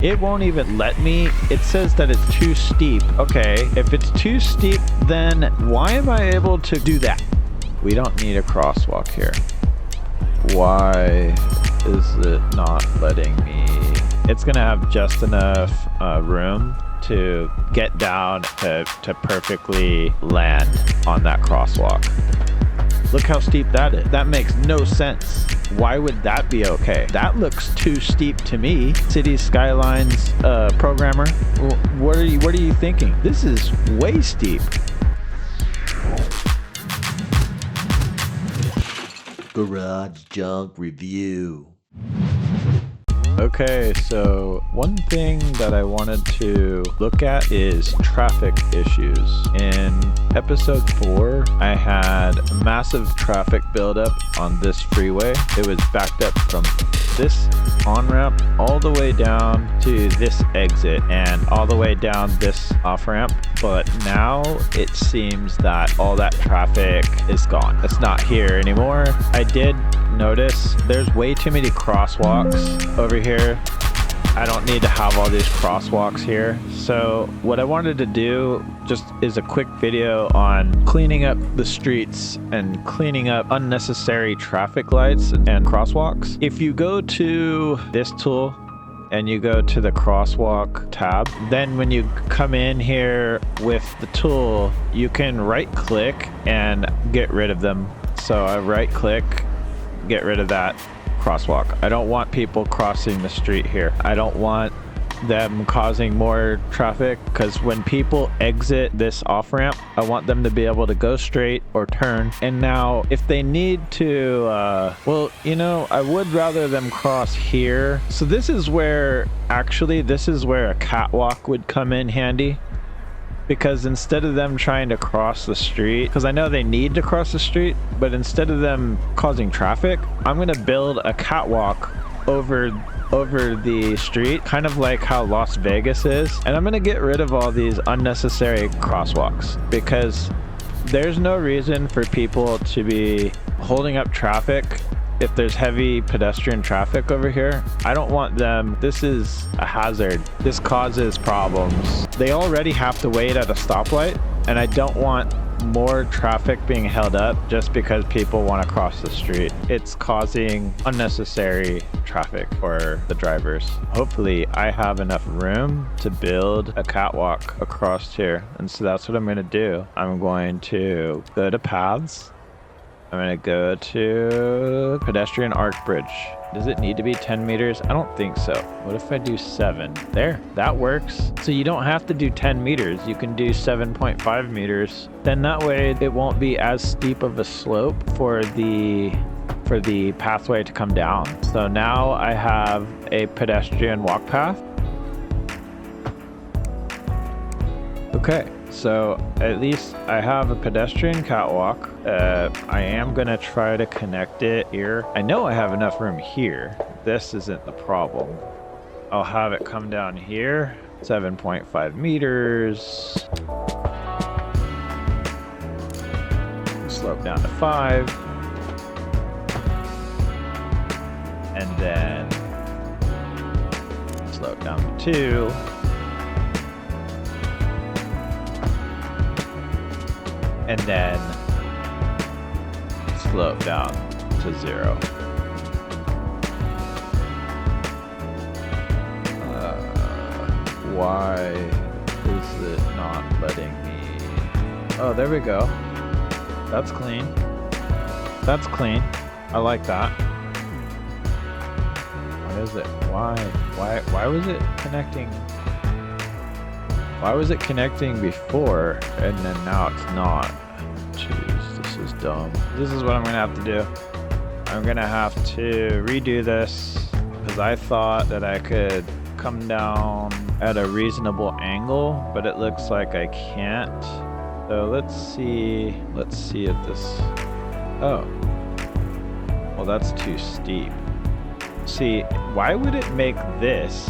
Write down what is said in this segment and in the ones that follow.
It won't even let me. It says that it's too steep. Okay, if it's too steep, then why am I able to do that? We don't need a crosswalk here. Why is it not letting me? It's gonna have just enough room to get down to perfectly land on that crosswalk. Look how steep that is. That makes no sense. Why would that be okay? That looks too steep to me. Cities Skylines programmer, what are you thinking? This is way steep. Garage Junk Review. Okay, so one thing that I wanted to look at is traffic issues. In episode 4, I had massive traffic buildup on this freeway. It was backed up from this on-ramp all the way down to this exit and all the way down this off-ramp. But now it seems that all that traffic is gone. It's not here anymore. I did notice there's way too many crosswalks over here. I don't need to have all these crosswalks here. So what I wanted to do just is a quick video on cleaning up the streets and cleaning up unnecessary traffic lights and crosswalks. If you go to this tool and you go to the crosswalk tab, then when you come in here with the tool, you can right click and get rid of them. So I right click, get rid of that crosswalk. I don't want people crossing the street here. I don't want them causing more traffic, because when people exit this off-ramp, I want them to be able to go straight or turn. And now if they need to well, you know, I would rather them cross here. So this is where a catwalk would come in handy, because instead of them trying to cross the street, because I know they need to cross the street, but instead of them causing traffic, I'm going to build a catwalk over the street, kind of like how Las Vegas is. And I'm going to get rid of all these unnecessary crosswalks, because there's no reason for people to be holding up traffic if there's heavy pedestrian traffic over here. I don't want them. This is a hazard. This causes problems. They already have to wait at a stoplight, and I don't want more traffic being held up just because people want to cross the street. It's causing unnecessary traffic for the drivers. Hopefully I have enough room to build a catwalk across here, and so that's what I'm going to do. I'm going to go to paths. I'm going to go to pedestrian arc bridge. Does it need to be 10 meters? I don't think so. What if I do 7? There, that works. So you don't have to do 10 meters. You can do 7.5 meters. Then that way it won't be as steep of a slope for the pathway to come down. So now I have a pedestrian walk path. Okay. So at least I have a pedestrian catwalk. I am gonna try to connect it here. I know I have enough room here. This isn't the problem. I'll have it come down here. 7.5 meters. Slope down to 5. And then slope down to 2. And then slope down to 0. Why is it not letting me? Oh, there we go. That's clean. That's clean. I like that. What is it? Why was it connecting? Why was it connecting before and then now it's not? Jeez, this is dumb. This is what I'm gonna have to do. I'm gonna have to redo this, because I thought that I could come down at a reasonable angle, but it looks like I can't. So let's see if this, oh, well, that's too steep. See, why would it make this?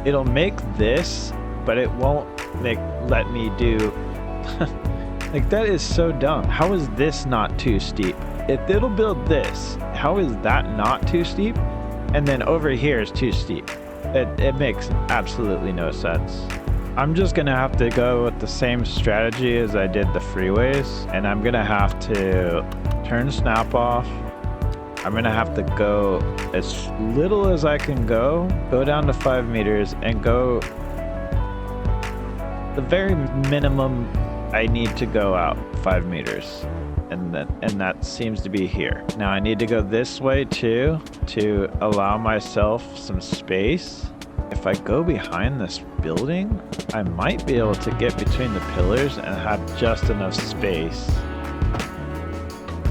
It'll make this, but it won't let me do like, that is so dumb. How is this not too steep? If it'll build this, how is that not too steep? And then over here is too steep. It makes absolutely no sense. I'm just gonna have to go with the same strategy as I did the freeways, and I'm gonna have to turn snap off. I'm gonna have to go as little as I can go down to 5 meters, and go the very minimum I need to go out 5 meters. And that seems to be here. Now I need to go this way too, to allow myself some space. If I go behind this building, I might be able to get between the pillars and have just enough space.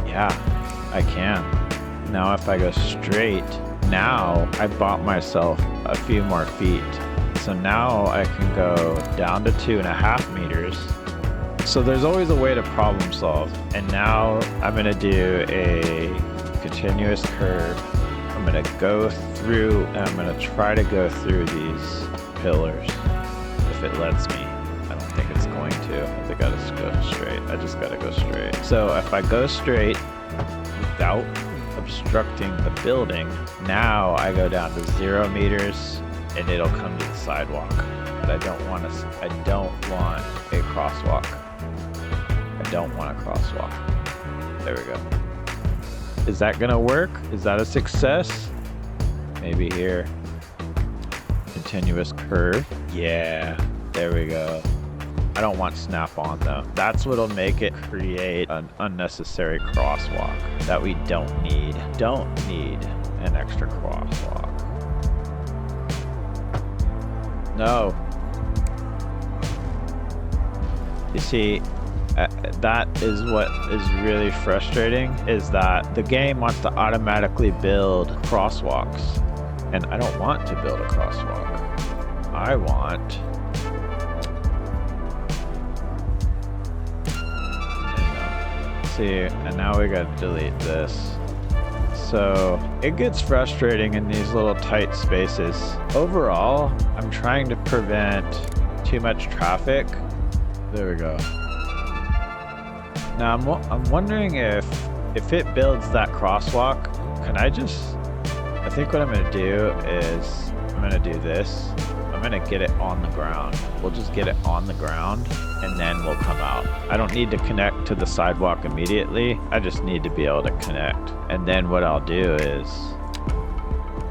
Yeah, I can. Now if I go straight, now I bought myself a few more feet. So now I can go down to 2.5 meters. So there's always a way to problem solve. And now I'm gonna do a continuous curve. I'm gonna go through, and I'm gonna try to go through these pillars if it lets me. I don't think it's going to. I think I just go straight. I just gotta go straight. So if I go straight without obstructing the building, now I go down to 0 meters and it'll come to the sidewalk. But I don't want a crosswalk. I don't want a crosswalk. There we go. Is that gonna work? Is that a success? Maybe here. Continuous curve. Yeah, there we go. I don't want snap on though. That's what'll make it create an unnecessary crosswalk that we don't need. Don't need an extra crosswalk. No. You see, that is what is really frustrating, is that the game wants to automatically build crosswalks, and I don't want to build a crosswalk. I want see, and now we gotta delete this. So it gets frustrating in these little tight spaces. Overall, I'm trying to prevent too much traffic. There we go. Now I'm wondering if it builds that crosswalk, can I think what I'm gonna do is I'm gonna do this. I'm gonna get it on the ground. We'll just get it on the ground and then we'll come out. I don't need to connect to the sidewalk immediately. I just need to be able to connect. And then what I'll do is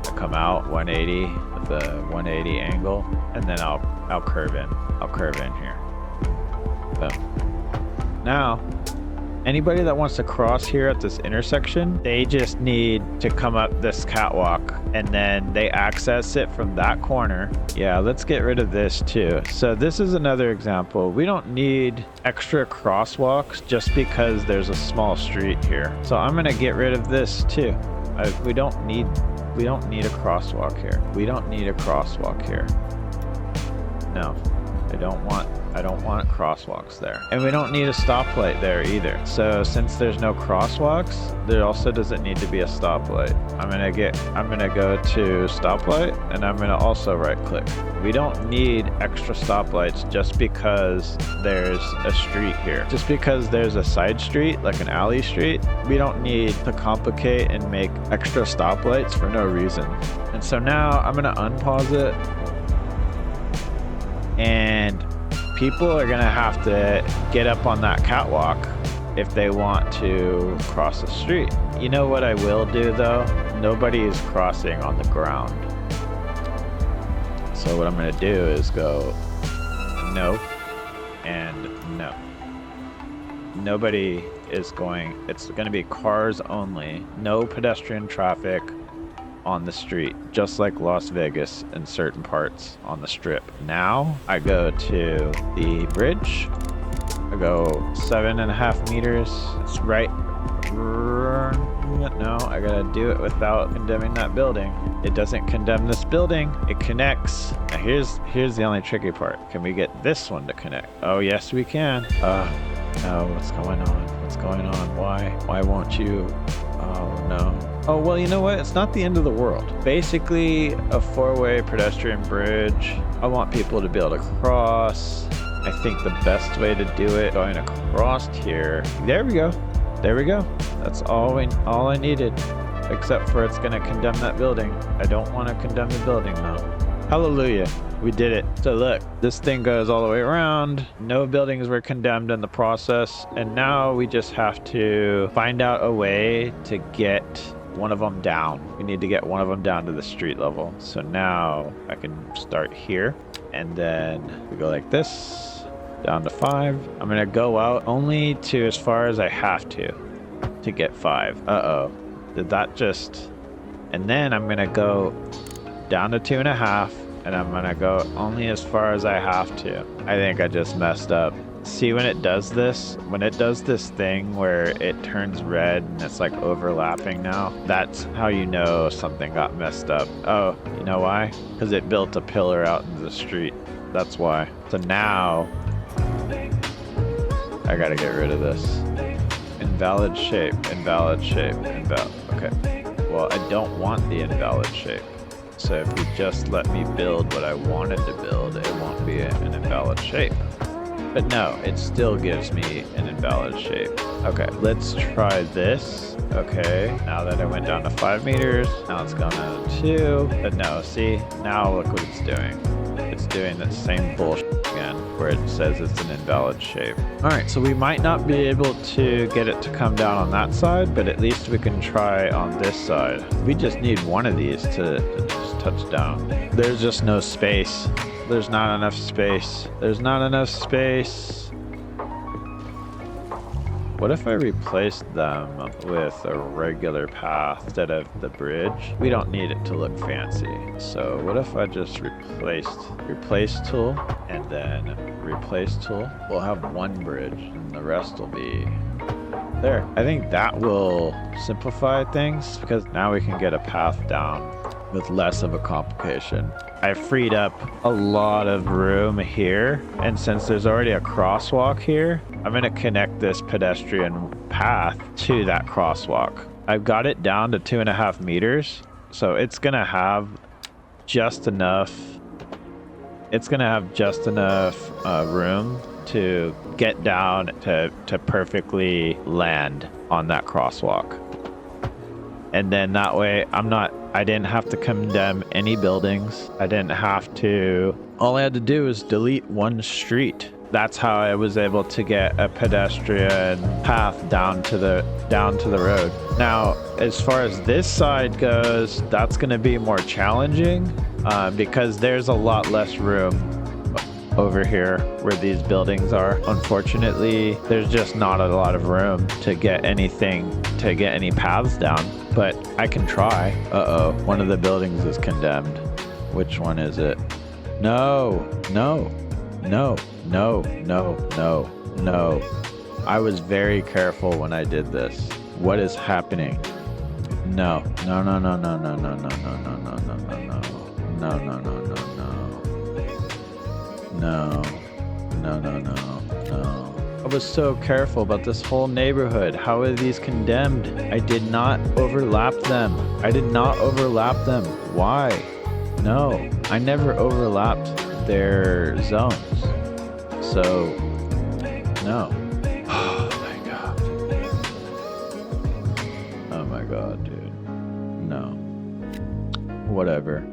I'll come out 180 with a 180 angle, and then I'll curve in. I'll curve in here. Boom. Now, anybody that wants to cross here at this intersection, they just need to come up this catwalk and then they access it from that corner. Yeah, let's get rid of this too. So this is another example. We don't need extra crosswalks just because there's a small street here. So I'm gonna get rid of this too. We don't need a crosswalk here. We don't need a crosswalk here. No, I don't want crosswalks there. And we don't need a stoplight there either. So since there's no crosswalks, there also doesn't need to be a stoplight. I'm gonna go to stoplight, and I'm gonna also right click. We don't need extra stoplights just because there's a street here. Just because there's a side street, like an alley street, we don't need to complicate and make extra stoplights for no reason. And so now I'm gonna unpause it, and people are gonna have to get up on that catwalk if they want to cross the street. You know what I will do though? Nobody is crossing on the ground. So what I'm gonna do is go no and no. Nobody is going, it's gonna be cars only, no pedestrian traffic on the street, just like Las Vegas in certain parts on the strip. Now I go to the bridge. I go 7.5 meters. It's right. No, I gotta do it without condemning that building. It doesn't condemn this building. It connects. Now here's the only tricky part. Can we get this one to connect? Oh yes, we can. No, what's going on? What's going on? Why won't you? Oh no. Oh, well, you know what? It's not the end of the world. Basically, a 4-way pedestrian bridge. I want people to be able to cross. I think the best way to do it, going across here. There we go. There we go. That's all I needed. Except for it's going to condemn that building. I don't want to condemn the building, though. Hallelujah. We did it. So look, this thing goes all the way around. No buildings were condemned in the process. And now we just have to find out a way to get one of them down. We need to get one of them down to the street level. So now I can start here. And then we go like this, down to 5. I'm going to go out only to as far as I have to get 5. Uh-oh. Did that just... And then I'm going to go down to 2.5. And I'm gonna go only as far as I have to. I think I just messed up. See, when it does this thing where it turns red and it's like overlapping now, that's how you know something got messed up. Oh, you know why? Because it built a pillar out into the street. That's why. So now, I gotta get rid of this. Invalid shape, invalid shape, invalid. Okay. Well, I don't want the invalid shape. So if you just let me build what I wanted to build, it won't be an invalid shape. But no, it still gives me an invalid shape. Okay, let's try this. Okay, now that I went down to 5 meters, now it's gone down to 2. But no, see, now look what it's doing. It's doing that same bullshit again, where it says it's an invalid shape. All right, so we might not be able to get it to come down on that side, but at least we can try on this side. We just need one of these to just touch down. There's just no space. There's not enough space. There's not enough space. What if I replaced them with a regular path instead of the bridge? We don't need it to look fancy. So what if I just replace tool and then replace tool? We'll have one bridge and the rest will be there. I think that will simplify things because now we can get a path down with less of a complication. I freed up a lot of room here, and since there's already a crosswalk here, I'm gonna connect this pedestrian path to that crosswalk. I've got it down to 2.5 meters, so it's gonna have just enough. It's gonna have just enough room to get down to perfectly land on that crosswalk. And then that way I didn't have to condemn any buildings. I didn't have to, all I had to do was delete one street. That's how I was able to get a pedestrian path down to the road. Now, as far as this side goes, that's gonna be more challenging because there's a lot less room over here where these buildings are. Unfortunately, there's just not a lot of room to get any paths down, but I can try. Uh-oh, one of the buildings is condemned. Which one is it? No. I was very careful when I did this. What is happening? No. I was so careful about this whole neighborhood. How are these condemned? I did not overlap them. Why? No, I never overlapped their zones. So, no. Oh my god, dude. No. Whatever.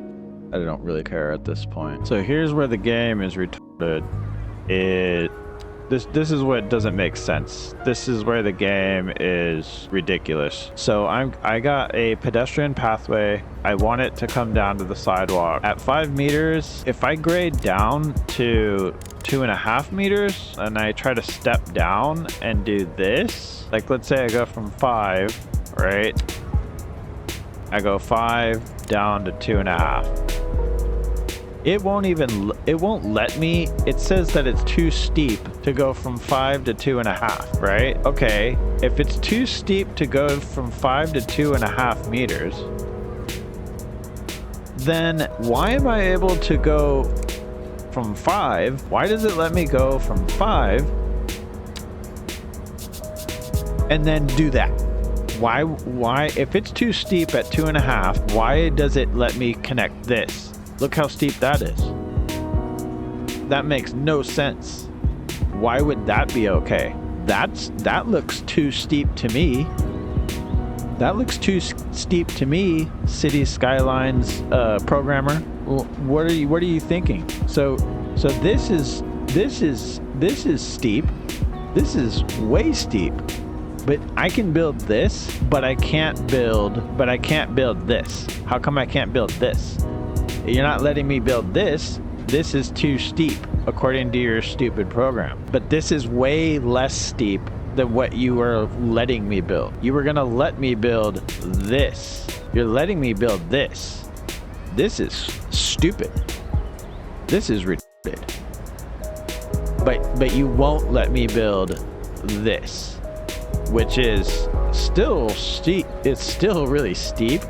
I don't really care at this point. So here's where the game is retarded. This is what doesn't make sense. This is where the game is ridiculous. So I got a pedestrian pathway. I want it to come down to the sidewalk. At 5 meters, if I grade down to 2.5 meters and I try to step down and do this, like let's say I go from 5, right? I go 5 down to 2.5. It won't let me. It says that it's too steep to go from 5 to 2.5, right? Okay, if it's too steep to go from 5 to 2.5 meters, then why am I able to go from 5? Why does it let me go from 5 and then do that? Why, if it's too steep at 2.5, why does it let me connect this? Look how steep that is. That makes no sense. Why would that be okay? That looks too steep to me. That looks too steep to me, Cities Skylines programmer. What are you thinking? So this is steep. This is way steep. But I can build this, but I can't build this. How come I can't build this? You're not letting me build this. This is too steep, according to your stupid program. But this is way less steep than what you were letting me build. You were gonna let me build this. You're letting me build this. This is stupid. This is retarded. But you won't let me build this, which is still steep. It's still really steep,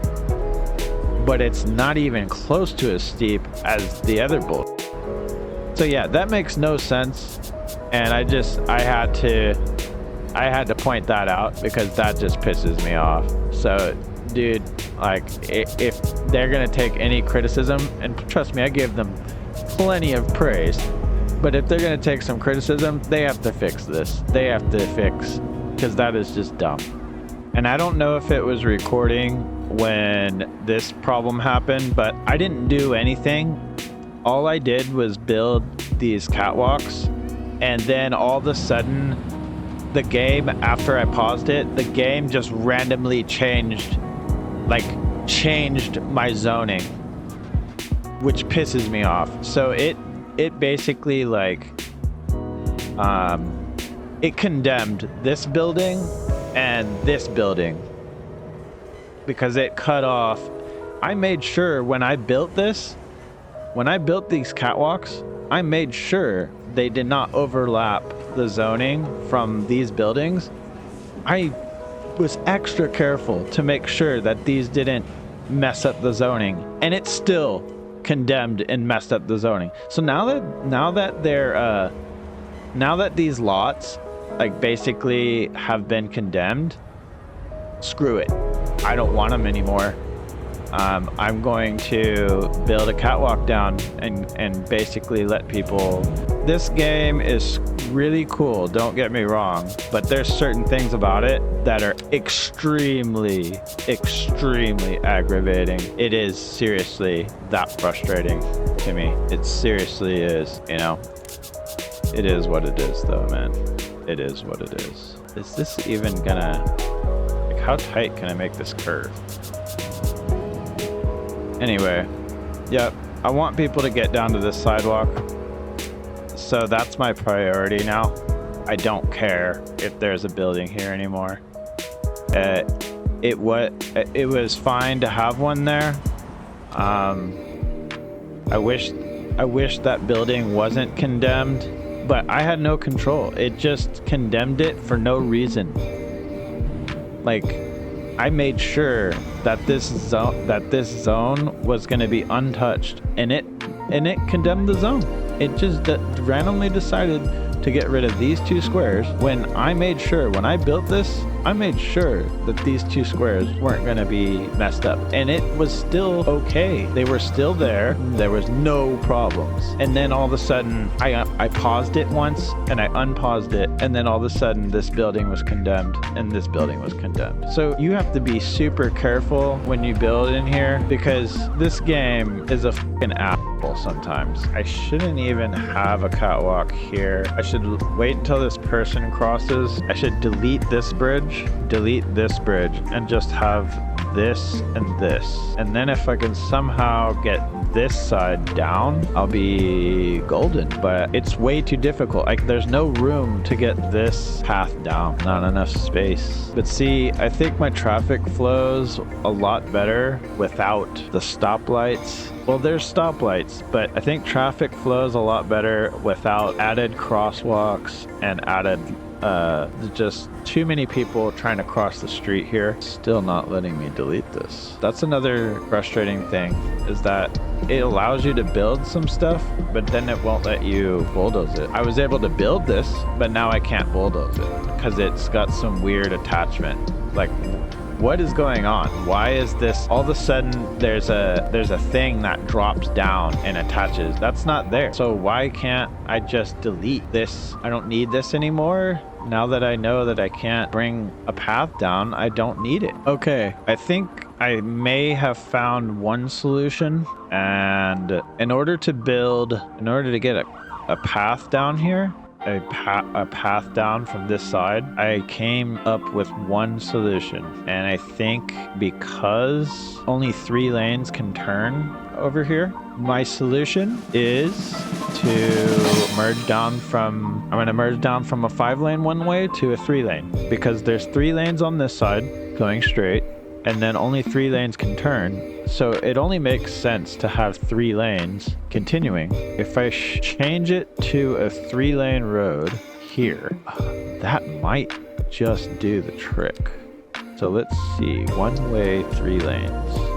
but it's not even close to as steep as the other bull. So yeah, that makes no sense. And I had to point that out because that just pisses me off. So dude, like if they're gonna take any criticism, and trust me, I give them plenty of praise, but if they're gonna take some criticism, they have to fix this. They have to fix, because that is just dumb. And I don't know if it was recording when this problem happened, but I didn't do anything. All I did was build these catwalks, and then all of a sudden the game, after I paused it, the game just randomly changed my zoning, which pisses me off. So it basically it condemned this building and this building because it cut off. I made sure when I built these catwalks, I made sure they did not overlap the zoning from these buildings. I was extra careful to make sure that these didn't mess up the zoning, and it still condemned and messed up the zoning. So now that these lots basically have been condemned, screw it. I don't want them anymore. I'm going to build a catwalk down and basically let people. This game is really cool, don't get me wrong, but there's certain things about it that are extremely aggravating. It is seriously that frustrating to me. It seriously is, you know. It is what it is though, man. It is what it is. Is this even gonna, how tight can I make this curve? Anyway, yep, I want people to get down to this sidewalk. So that's my priority now. I don't care if there's a building here anymore. It was fine to have one there. I wish that building wasn't condemned, but I had no control. It just condemned it for no reason. I made sure that this zone was going to be untouched, and it condemned the zone. It just randomly decided to get rid of these two squares when I built this, I made sure that these two squares weren't going to be messed up, and it was still okay. They were still there. There was no problems. And then all of a sudden I paused it once and I unpaused it, and then all of a sudden this building was condemned and this building was condemned. So you have to be super careful when you build in here, because this game is a fucking asshole sometimes. I shouldn't even have a catwalk here. I should wait until this person crosses. I should delete this bridge, and just have this and this. And then if I can somehow get this side down, I'll be golden. But it's way too difficult. There's no room to get this path down. Not enough space. But see, I think my traffic flows a lot better without the stoplights. Well, there's stoplights, but I think traffic flows a lot better without added crosswalks and added just too many people trying to cross the street here. Still not letting me delete this. That's another frustrating thing, is that it allows you to build some stuff, but then it won't let you bulldoze it. I was able to build this, but now I can't bulldoze it because it's got some weird attachment. What is going on? Why is this all of a sudden there's a thing that drops down and attaches? That's not there. So why can't I just delete this? I don't need this anymore. now that I know that I can't bring a path down, I don't need it. Okay, I think I may have found one solution, and in order to get a path down here, a path down from this side, I came up with one solution. And I think because only 3 lanes can turn over here, my solution is to merge down from, I'm going to merge down from a 5-lane one-way to a 3-lane, because there's 3 lanes on this side going straight, and then only 3 lanes can turn. So it only makes sense to have 3 lanes continuing. If I change it to a 3-lane road here, that might just do the trick. So let's see, 1-way, 3 lanes.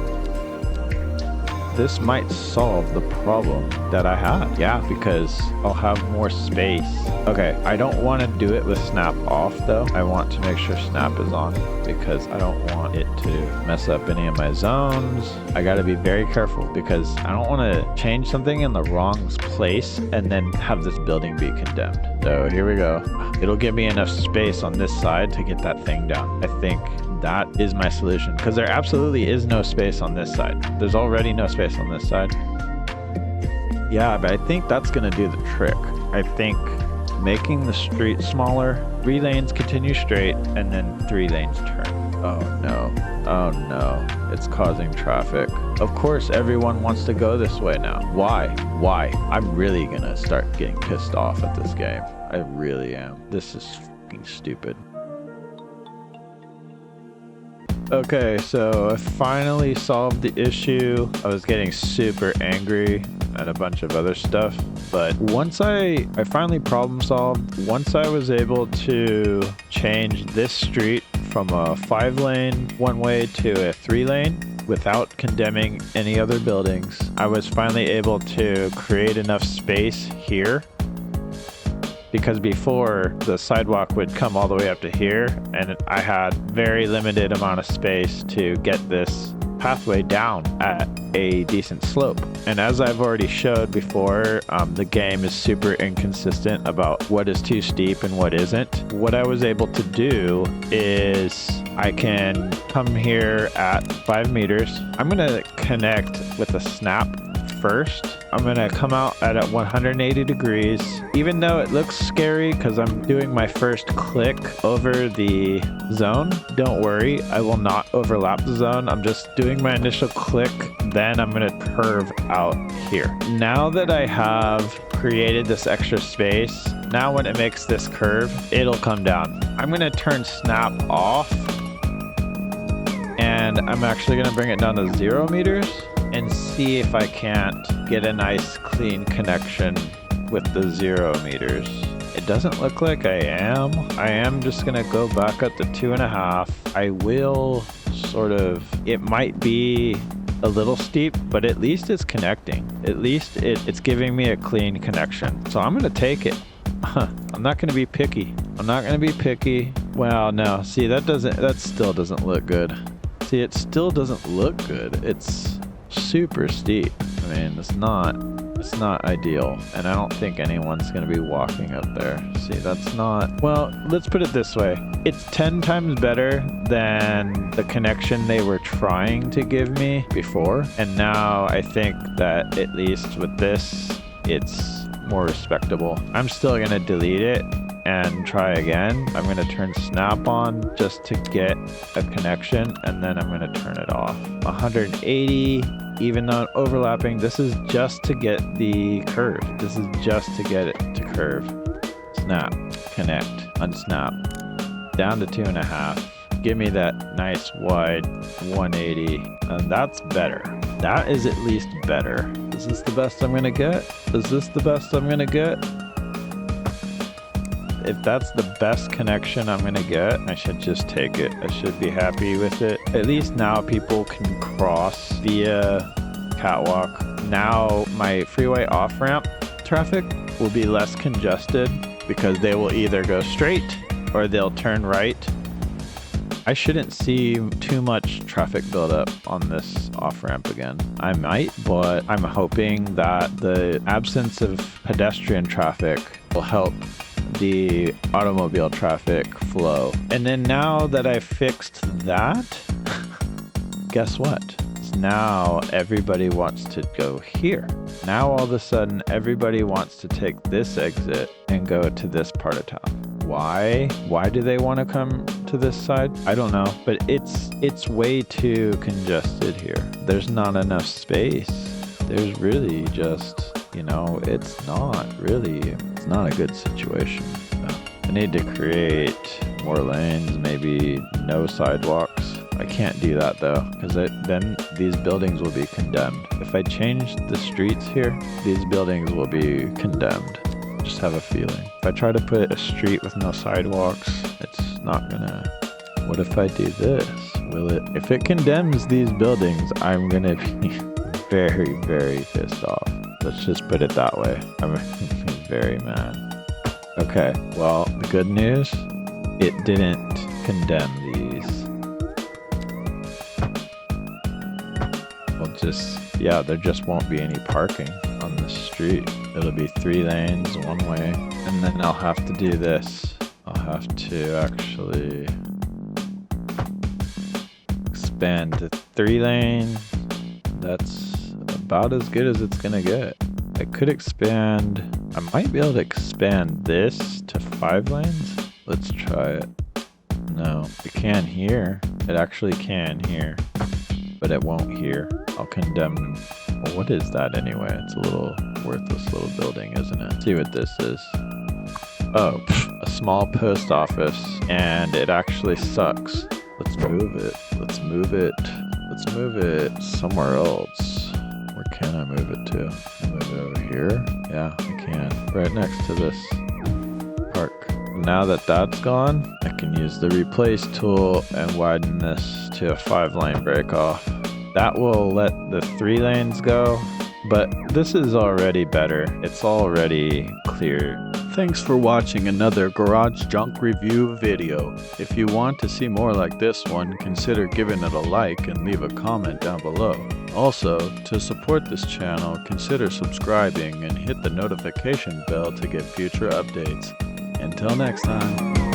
This might solve the problem that I have. Yeah, because I'll have more space. Okay, I don't want to do it with snap off though. I want to make sure snap is on because I don't want it to mess up any of my zones. I got to be very careful because I don't want to change something in the wrong place and then have this building be condemned. So here we go. It'll give me enough space on this side to get that thing down. I think that is my solution because there absolutely is no space on this side. There's already no space on this side. Yeah, but I think that's gonna do the trick. I think making the street smaller, 3 lanes continue straight, and then 3 lanes turn. Oh no, oh no, it's causing traffic. Of course everyone wants to go this way now. Why? I'm really gonna start getting pissed off at this game. I really am. This is fucking stupid. Okay, so I finally solved the issue. I was getting super angry and a bunch of other stuff, but once I finally problem solved, once I was able to change this street from a 5-lane one-way to a 3-lane without condemning any other buildings, I was finally able to create enough space here. Because before, the sidewalk would come all the way up to here, and I had very limited amount of space to get this pathway down at a decent slope. And as I've already showed before, the game is super inconsistent about what is too steep and what isn't. What I was able to do is I can come here at 5 meters. I'm gonna connect with a snap first. I'm gonna come out at 180 degrees. Even though it looks scary because I'm doing my first click over the zone, don't worry, I will not overlap the zone. I'm just doing my initial click, then I'm gonna curve out here. Now that I have created this extra space, now when it makes this curve, it'll come down. I'm gonna turn snap off, and I'm actually gonna bring it down to 0 meters. And see if I can't get a nice clean connection with the 0 meters. It doesn't look like I am. I am just gonna go back up to 2.5. I will sort of, it might be a little steep, but at least it's connecting. At least it's giving me a clean connection. So I'm gonna take it. I'm not gonna be picky. I'm not gonna be picky. Well, no, see that still doesn't look good. See, it still doesn't look good. It's super steep. I mean, it's not ideal, and I don't think anyone's going to be walking up there. See, that's not, well, let's put it this way. It's 10 times better than the connection they were trying to give me before, and now I think that at least with this, it's more respectable. I'm still going to delete it and try again. I'm going to turn snap on just to get a connection, and then I'm going to turn it off. 180, even though overlapping, this is just to get the curve. This is just to get it to curve. Snap, connect, unsnap, down to 2.5. Give me that nice wide 180, and that's better. That is at least better. Is this the best I'm going to get? Is this the best I'm going to get? If that's the best connection I'm gonna get, I should just take it. I should be happy with it. At least now people can cross via Catwalk. Now my freeway off-ramp traffic will be less congested because they will either go straight or they'll turn right. I shouldn't see too much traffic buildup on this off-ramp again. I might, but I'm hoping that the absence of pedestrian traffic will help the automobile traffic flow. And then now that I fixed that, guess what? Now everybody wants to go here. Now all of a sudden everybody wants to take this exit and go to this part of town. Why? Why do they want to come to this side? I don't know, but it's way too congested here. There's not enough space. There's really just, it's not a good situation. No. I need to create more lanes, maybe no sidewalks. I can't do that though, because then these buildings will be condemned. If I change the streets here, these buildings will be condemned. Just have a feeling. If I try to put a street with no sidewalks, it's not gonna. What if I do this? Will it? If it condemns these buildings, I'm gonna be very, very pissed off. Let's just put it that way. I'm gonna be very mad. Okay, well, the good news, it didn't condemn these. There just won't be any parking on the street. It'll be 3 lanes, 1 way, and then I'll have to do this. I'll have to actually expand to 3 lanes. That's about as good as it's gonna get. I could expand, I might be able to expand this to 5 lanes. Let's try it. No, it can here. It actually can here, but it won't here. I'll condemn. Well, what is that anyway? It's a little worthless little building, isn't it? Let's see what this is. Oh, a small post office, and it actually sucks. Let's move it. Let's move it. Let's move it somewhere else. Where can I move it to? Can I move it over here? Yeah, I can. Right next to this park. Now that that's gone, I can use the replace tool and widen this to a 5-lane break off. That will let the 3 lanes go, but this is already better. It's already clear. Thanks for watching another garage junk review video. If you want to see more like this one, consider giving it a like and leave a comment down below. Also, to support this channel, consider subscribing and hit the notification bell to get future updates. Until next time.